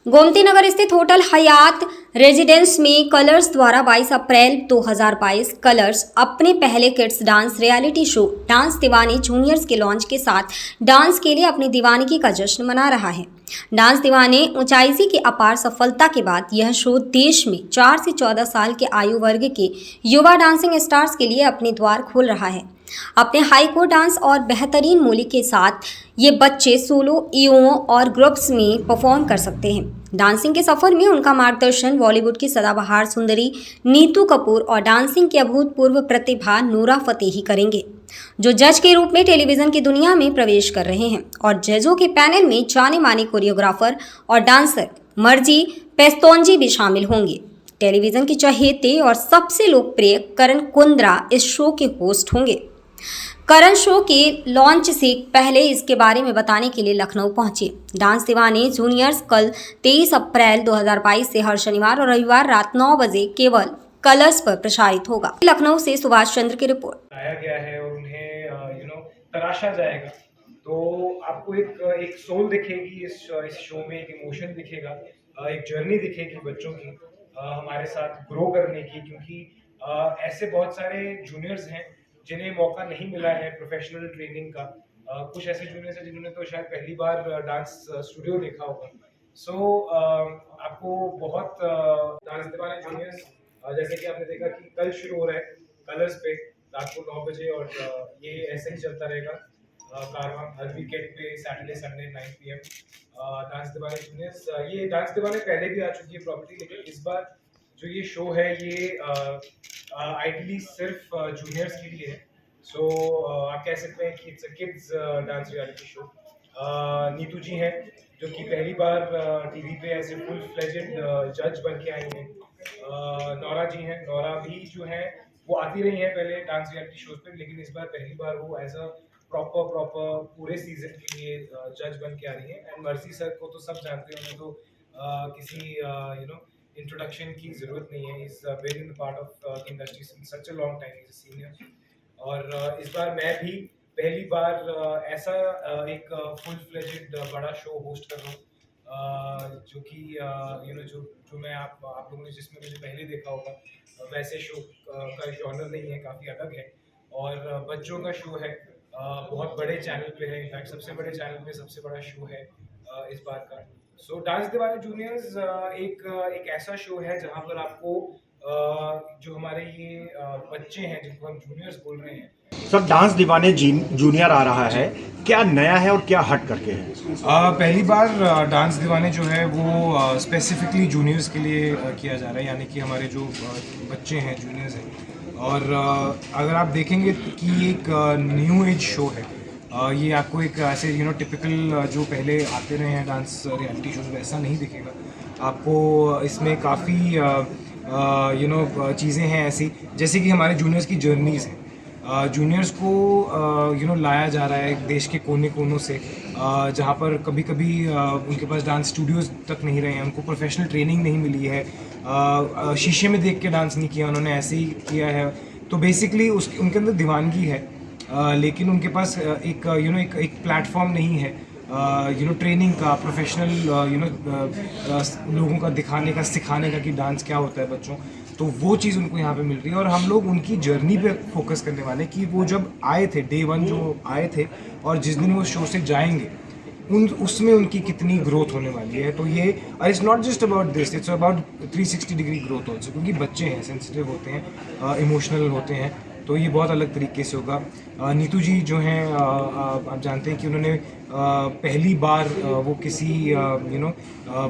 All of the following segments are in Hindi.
गोमती नगर स्थित होटल हयात रेजिडेंस में कलर्स द्वारा 22 अप्रैल 2022 कलर्स अपने पहले kids dance reality show dance दीवाने जूनियर्स के लॉन्च के साथ डांस के लिए अपनी दीवानगी का जश्न मना रहा है। डांस दीवाने ऊंचाई की अपार सफलता के बाद यह शो देश में 4 से 14 साल के आयु वर्ग के युवा डांसिंग स्टार्स के लिए अपने द्वार खोल रहा है। अपने हाईकोर्ट डांस और बेहतरीन मूली के साथ ये बच्चे सोलो, ईओ और ग्रुप्स में परफॉर्म कर सकते हैं। डांसिंग के सफर में उनका मार्गदर्शन बॉलीवुड की सदाबहार सुंदरी नीतू कपूर और डांसिंग की अभूतपूर्व प्रतिभा नूरा फतेही करेंगे, जो जज के रूप में टेलीविजन की दुनिया में प्रवेश कर रहे हैं। और जजों के पैनल में जाने माने कोरियोग्राफर और डांसर मर्जी पेस्तोंजी भी शामिल होंगे। टेलीविजन के चहेते और सबसे लोकप्रिय करण कुंद्रा इस शो के होस्ट होंगे। करण शो के लॉन्च से पहले इसके बारे में बताने के लिए लखनऊ पहुंचे। डांस दीवाने जूनियर्स कल 23 अप्रैल 2022 से हर शनिवार और रविवार रात 9 बजे केवल कलर्स पर प्रसारित होगा। लखनऊ से सुभाष चंद्र की रिपोर्ट। आया गया है और उन्हें तराशा जाएगा, तो आपको एक सोल दिखेगी इस शो में, एक इमोशन दिखेगा, एक जर्नी दिखेगी बच्चों की हमारे साथ ग्रो करने की, क्योंकि ऐसे बहुत सारे जूनियर्स हैं जिन्हें मौका नहीं मिला है प्रोफेशनल ट्रेनिंग का। कुछ ऐसे जूनियर्स हैं जिन्होंने तो शायद पहली बार डांस स्टूडियो देखा होगा। सो आपको बहुत डांस दीवाने जूनियर्स, जैसे कि आपने देखा कि कल शुरू हो रहा है कलर्स पे रात को 9 बजे, और ये ऐसे ही चलता रहेगा कारवां हर वीकेंड पे, सैटरडे संडे 9 PM। डांस दीवाने जूनियर्स, ये डांस दीवाने पहले भी आ चुकी है प्रॉपर्टी, लेकिन इस बार जो ये शो है ये आइडियली सिर्फ जूनियर्स के लिए है। सो आप कह सकते हैं कि it's a kids dance reality show. Neetu ji हैं जो कि पहली बार टीवी पे ऐसे फुल फ्लेजेड जज बन के आई हैं। नौरा जी हैं, नौरा भी जो है वो आती रही हैं पहले डांस रियलिटी शोज पे, लेकिन इस बार पहली बार वो एज अ प्रॉपर पूरे सीजन के लिए जज बन के आ रही हैं। एंड मर्सी सर को तो सब जानते हैं, उन्हें तो किसी इंट्रोडक्शन की जरूरत नहीं है। Is very in the part of industry since such a long time, is a senior. और इस बार मैं भी पहली बार ऐसा एक फुल फ्लेजेड बड़ा शो होस्ट कर रहा हूँ, जो कि जो मैं आप लोगों ने जिसमें मुझे पहले देखा होगा वैसे शो का जॉनर नहीं है, काफ़ी अलग है। और बच्चों का शो है, बहुत बड़े चैनल पे है, इनफैक्ट सबसे बड़े चैनल पे सबसे बड़ा शो है इस बार का। सो डांस दीवाने जूनियर्स एक ऐसा शो है जहाँ पर आपको जो हमारे ये बच्चे हैं जिनको हम जूनियर्स बोल रहे हैं। सर, डांस दीवाने जूनियर आ रहा है, क्या नया है और क्या हट करके है? पहली बार डांस दीवाने जो है वो स्पेसिफिकली जूनियर्स के लिए किया जा रहा है, यानी कि हमारे जो बच्चे हैं जूनियर्स हैं। और अगर आप देखेंगे कि ये एक न्यू एज शो है, ये आपको एक ऐसे टिपिकल जो पहले आते रहे हैं डांस रियलिटी शोज वैसा नहीं दिखेगा आपको। इसमें काफ़ी चीज़ें हैं ऐसी, जैसे कि हमारे जूनियर्स की जर्नीज़ हैं। जूनियर्स को लाया जा रहा है देश के कोने कोनों से, जहाँ पर कभी कभी उनके पास डांस स्टूडियोज़ तक नहीं रहे हैं, उनको प्रोफेशनल ट्रेनिंग नहीं मिली है, शीशे में देख के डांस नहीं किया उन्होंने, ऐसे ही किया है। तो बेसिकली उनके अंदर दीवानगी है, लेकिन उनके पास एक प्लेटफॉर्म नहीं है ट्रेनिंग का, प्रोफेशनल लोगों का दिखाने का, सिखाने का कि डांस क्या होता है बच्चों। तो वो चीज़ उनको यहाँ पे मिल रही है, और हम लोग उनकी जर्नी पे फोकस करने वाले कि वो जब आए थे डे 1 जो आए थे, और जिस दिन वो शो से जाएंगे उसमें उनकी कितनी ग्रोथ होने वाली है। तो ये it's not just about this, it's about 360 degree growth also, क्योंकि बच्चे हैं, सेंसिटिव होते हैं, इमोशनल होते हैं, तो ये बहुत अलग तरीके से होगा। नीतू जी जो हैं, आप जानते हैं कि उन्होंने पहली बार वो किसी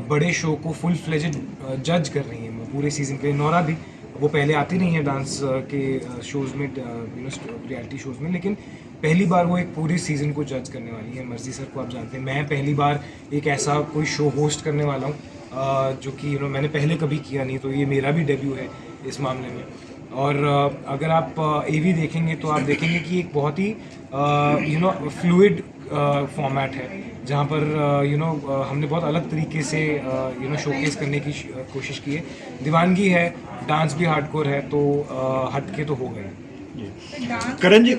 बड़े शो को फुल फ्लेजेड जज कर रही हैं पूरे सीज़न के लिए। नौरा भी, वो पहले आती नहीं है डांस के शोज़ में, रियलिटी शोज़ में, लेकिन पहली बार वो एक पूरे सीज़न को जज करने वाली है। मर्जी सर को आप जानते हैं, मैं पहली बार एक ऐसा कोई शो होस्ट करने वाला हूँ जो कि मैंने पहले कभी किया नहीं, तो ये मेरा भी डेब्यू है इस मामले में। और अगर आप AV देखेंगे तो आप देखेंगे कि एक बहुत ही फ्लूइड फॉर्मेट है, जहाँ पर हमने बहुत अलग तरीके से शोकेस करने की कोशिश की है। दीवानगी है, डांस भी हार्डकोर है, तो हट के तो हो गए। करण जी,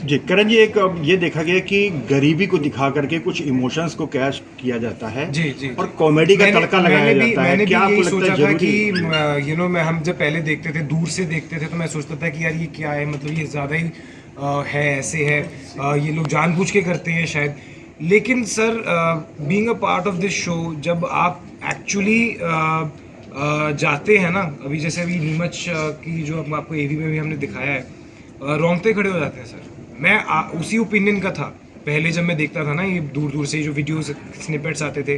जी करण जी, एक ये देखा गया कि गरीबी को दिखा करके कुछ इमोशंस को कैश किया जाता है जी, जी, और कॉमेडी का तड़का लगाया जाता है। मैंने क्या भी आपको यही लगता है सोचा था जरूरी कि हम जब पहले देखते थे, दूर से देखते थे, तो मैं सोचता था कि यार ये क्या है, मतलब ये ज़्यादा ही है, ऐसे है, ये लोग जानबूझ के करते हैं शायद। लेकिन sir, being a part of this show, जब आप एक्चुअली जाते हैं ना, अभी जैसे अभी नीमच की जो आपको एवी में भी हमने दिखाया है, रोंगटे खड़े हो जाते हैं सर। मैं उसी ओपिनियन का था पहले, जब मैं देखता था ना ये दूर दूर से जो वीडियोस स्निपेट्स आते थे,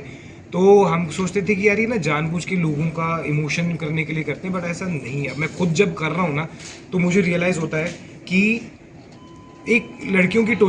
तो हम सोचते थे कि यार ये ना जानबूझ के लोगों का इमोशन करने के लिए करते हैं, बट ऐसा नहीं है। मैं खुद जब कर रहा हूँ ना, तो मुझे रियलाइज़ होता है कि एक लड़कियों की टोली